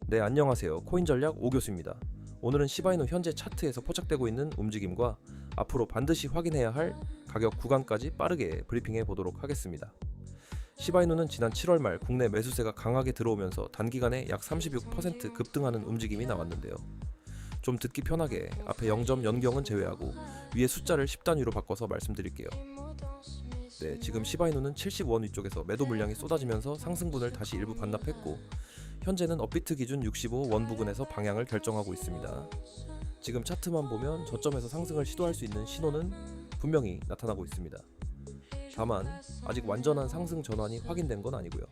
네, 안녕하세요. 코인전략 오교수입니다. 오늘은 시바이누 현재 차트에서 포착되고 있는 움직임과 앞으로 반드시 확인해야 할 가격 구간까지 빠르게 브리핑해 보도록 하겠습니다. 시바이누는 지난 7월 말 국내 매수세가 강하게 들어오면서 단기간에 약 36% 급등하는 움직임이 나왔는데요. 좀 듣기 편하게 앞에 0점 연경은 제외하고 위에 숫자를 10단위로 바꿔서 말씀드릴게요. 네, 지금 시바이누는 70원 위쪽에서 매도 물량이 쏟아지면서 상승분을 다시 일부 반납했고 현재는 업비트 기준 65원 부근에서 방향을 결정하고 있습니다. 지금 차트만 보면 저점에서 상승을 시도할 수 있는 신호는 분명히 나타나고 있습니다. 다만 아직 완전한 상승 전환이 확인된 건 아니고요.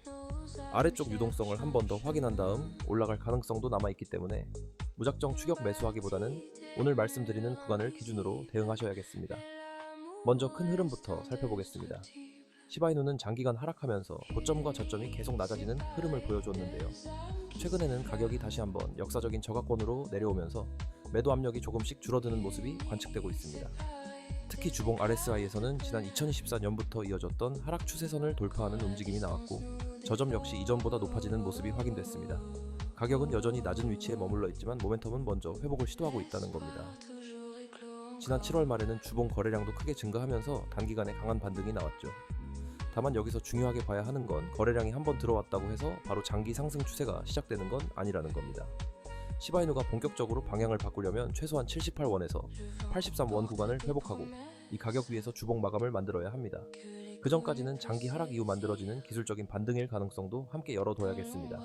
아래쪽 유동성을 한 번 더 확인한 다음 올라갈 가능성도 남아있기 때문에 무작정 추격 매수하기보다는 오늘 말씀드리는 구간을 기준으로 대응하셔야겠습니다. 먼저 큰 흐름부터 살펴보겠습니다. 시바이누는 장기간 하락하면서 고점과 저점이 계속 낮아지는 흐름을 보여줬는데요. 최근에는 가격이 다시 한번 역사적인 저가권으로 내려오면서 매도 압력이 조금씩 줄어드는 모습이 관측되고 있습니다. 특히 주봉 RSI에서는 지난 2024년부터 이어졌던 하락 추세선을 돌파하는 움직임이 나왔고 저점 역시 이전보다 높아지는 모습이 확인됐습니다. 가격은 여전히 낮은 위치에 머물러 있지만 모멘텀은 먼저 회복을 시도하고 있다는 겁니다. 지난 7월 말에는 주봉 거래량도 크게 증가하면서 단기간에 강한 반등이 나왔죠. 다만 여기서 중요하게 봐야 하는 건 거래량이 한번 들어왔다고 해서 바로 장기 상승 추세가 시작되는 건 아니라는 겁니다. 시바이누가 본격적으로 방향을 바꾸려면 최소한 78원에서 83원 구간을 회복하고 이 가격 위에서 주봉 마감을 만들어야 합니다. 그 전까지는 장기 하락 이후 만들어지는 기술적인 반등일 가능성도 함께 열어둬야겠습니다.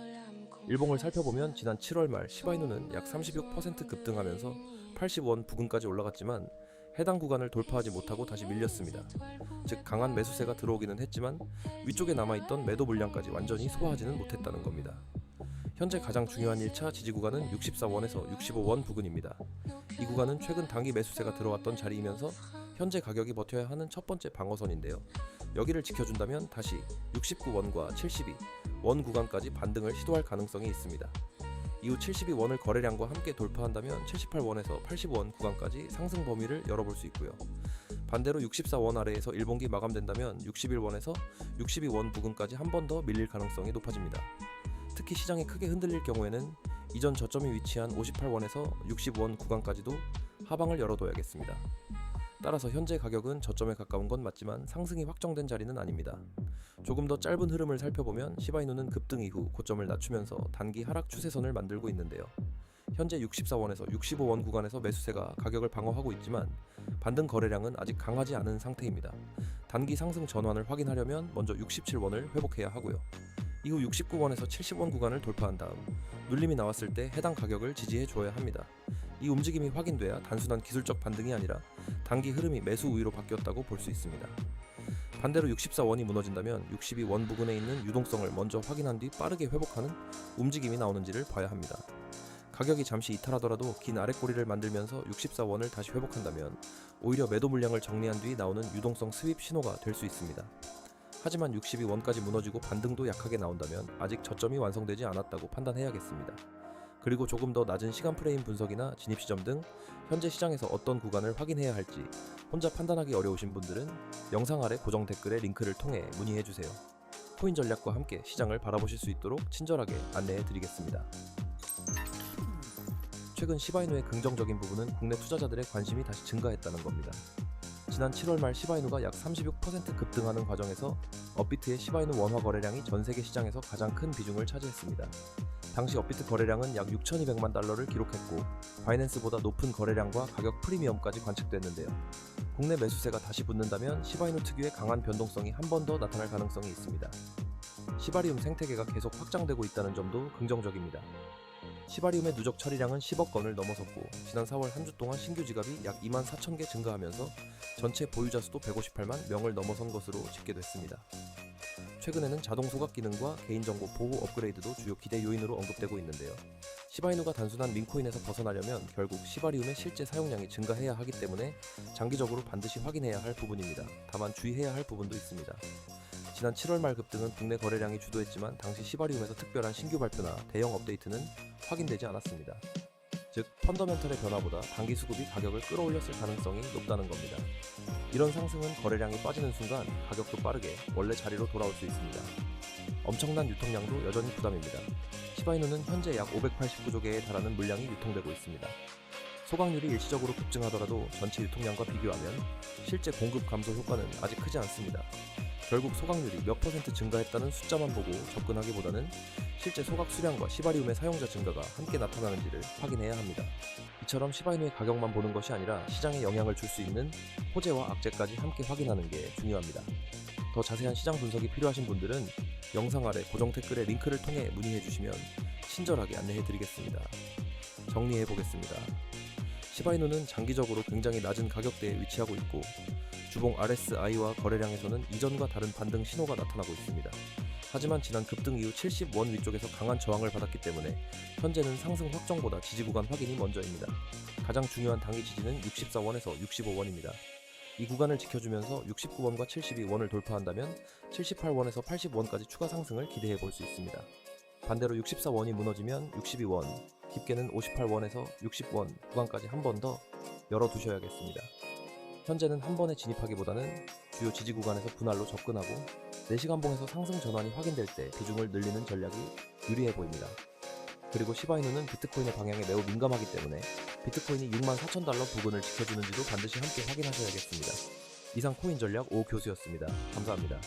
일봉을 살펴보면 지난 7월 말 시바이누는 약 36% 급등하면서 80원 부근까지 올라갔지만 해당 구간을 돌파하지 못하고 다시 밀렸습니다. 즉 강한 매수세가 들어오기는 했지만 위쪽에 남아있던 매도 물량까지 완전히 소화하지는 못했다는 겁니다. 현재 가장 중요한 1차 지지 구간은 64원에서 65원 부근입니다. 이 구간은 최근 단기 매수세가 들어왔던 자리이면서 현재 가격이 버텨야 하는 첫 번째 방어선인데요. 여기를 지켜준다면 다시 69원과 72원 구간까지 반등을 시도할 가능성이 있습니다. 이후 72원을 거래량과 함께 돌파한다면 78원에서 80원 구간까지 상승 범위를 열어볼 수 있고요. 반대로 64원 아래에서 일봉기 마감된다면 61원에서 62원 부근까지 한 번 더 밀릴 가능성이 높아집니다. 특히 시장이 크게 흔들릴 경우에는 이전 저점이 위치한 58원에서 60원 구간까지도 하방을 열어둬야겠습니다. 따라서 현재 가격은 저점에 가까운 건 맞지만 상승이 확정된 자리는 아닙니다. 조금 더 짧은 흐름을 살펴보면 시바이누는 급등 이후 고점을 낮추면서 단기 하락 추세선을 만들고 있는데요. 현재 64원에서 65원 구간에서 매수세가 가격을 방어하고 있지만 반등 거래량은 아직 강하지 않은 상태입니다. 단기 상승 전환을 확인하려면 먼저 67원을 회복해야 하고요. 이후 69원에서 70원 구간을 돌파한 다음 눌림이 나왔을 때 해당 가격을 지지해 줘야 합니다. 이 움직임이 확인돼야 단순한 기술적 반등이 아니라 단기 흐름이 매수 우위로 바뀌었다고 볼 수 있습니다. 반대로 64원이 무너진다면 62원 부근에 있는 유동성을 먼저 확인한 뒤 빠르게 회복하는 움직임이 나오는지를 봐야 합니다. 가격이 잠시 이탈하더라도 긴 아랫꼬리를 만들면서 64원을 다시 회복한다면 오히려 매도 물량을 정리한 뒤 나오는 유동성 스윕 신호가 될 수 있습니다. 하지만 62원까지 무너지고 반등도 약하게 나온다면 아직 저점이 완성되지 않았다고 판단해야겠습니다. 그리고 조금 더 낮은 시간 프레임 분석이나 진입 시점 등 현재 시장에서 어떤 구간을 확인해야 할지 혼자 판단하기 어려우신 분들은 영상 아래 고정 댓글에 링크를 통해 문의해주세요. 코인 전략과 함께 시장을 바라보실 수 있도록 친절하게 안내해 드리겠습니다. 최근 시바이누의 긍정적인 부분은 국내 투자자들의 관심이 다시 증가했다는 겁니다. 지난 7월 말 시바이누가 약 36% 급등하는 과정에서 업비트의 시바이누 원화 거래량이 전 세계 시장에서 가장 큰 비중을 차지했습니다. 당시 업비트 거래량은 약 6,200만 달러를 기록했고 바이낸스보다 높은 거래량과 가격 프리미엄까지 관측됐는데요. 국내 매수세가 다시 붙는다면 시바이누 특유의 강한 변동성이 한 번 더 나타날 가능성이 있습니다. 시바리움 생태계가 계속 확장되고 있다는 점도 긍정적입니다. 시바리움의 누적 처리량은 10억 건을 넘어섰고 지난 4월 한 주 동안 신규 지갑이 약 2만 4천 개 증가하면서 전체 보유자 수도 158만 명을 넘어선 것으로 집계됐습니다. 최근에는 자동 소각 기능과 개인정보 보호 업그레이드도 주요 기대 요인으로 언급되고 있는데요. 시바이누가 단순한 민코인에서 벗어나려면 결국 시바리움의 실제 사용량이 증가해야 하기 때문에 장기적으로 반드시 확인해야 할 부분입니다. 다만 주의해야 할 부분도 있습니다. 지난 7월 말 급등은 국내 거래량이 주도했지만 당시 시바리움에서 특별한 신규 발표나 대형 업데이트는 확인되지 않았습니다. 즉 펀더멘털의 변화보다 단기 수급이 가격을 끌어올렸을 가능성이 높다는 겁니다. 이런 상승은 거래량이 빠지는 순간 가격도 빠르게 원래 자리로 돌아올 수 있습니다. 엄청난 유통량도 여전히 부담입니다. 시바이누는 현재 약 589조 개에 달하는 물량이 유통되고 있습니다. 소각률이 일시적으로 급증하더라도 전체 유통량과 비교하면 실제 공급 감소 효과는 아직 크지 않습니다. 결국 소각률이 몇 % 증가했다는 숫자만 보고 접근하기보다는 실제 소각 수량과 시바리움의 사용자 증가가 함께 나타나는지를 확인해야 합니다. 이처럼 시바이누의 가격만 보는 것이 아니라 시장에 영향을 줄 수 있는 호재와 악재까지 함께 확인하는 게 중요합니다. 더 자세한 시장 분석이 필요하신 분들은 영상 아래 고정 댓글에 링크를 통해 문의해 주시면 친절하게 안내해 드리겠습니다. 정리해 보겠습니다. 시바이누는 장기적으로 굉장히 낮은 가격대에 위치하고 있고 주봉 RSI와 거래량에서는 이전과 다른 반등 신호가 나타나고 있습니다. 하지만 지난 급등 이후 70원 위쪽에서 강한 저항을 받았기 때문에 현재는 상승 확정보다 지지 구간 확인이 먼저입니다. 가장 중요한 단기 지지는 64원에서 65원입니다. 이 구간을 지켜주면서 69원과 72원을 돌파한다면 78원에서 80원까지 추가 상승을 기대해 볼 수 있습니다. 반대로 64원이 무너지면 62원, 깊게는 58원에서 60원 구간까지 한 번 더 열어두셔야겠습니다. 현재는 한 번에 진입하기보다는 주요 지지 구간에서 분할로 접근하고 4시간봉에서 상승 전환이 확인될 때 비중을 늘리는 전략이 유리해 보입니다. 그리고 시바이누는 비트코인의 방향에 매우 민감하기 때문에 비트코인이 64,000달러 부근을 지켜주는지도 반드시 함께 확인하셔야겠습니다. 이상 코인 전략 오 교수였습니다. 감사합니다.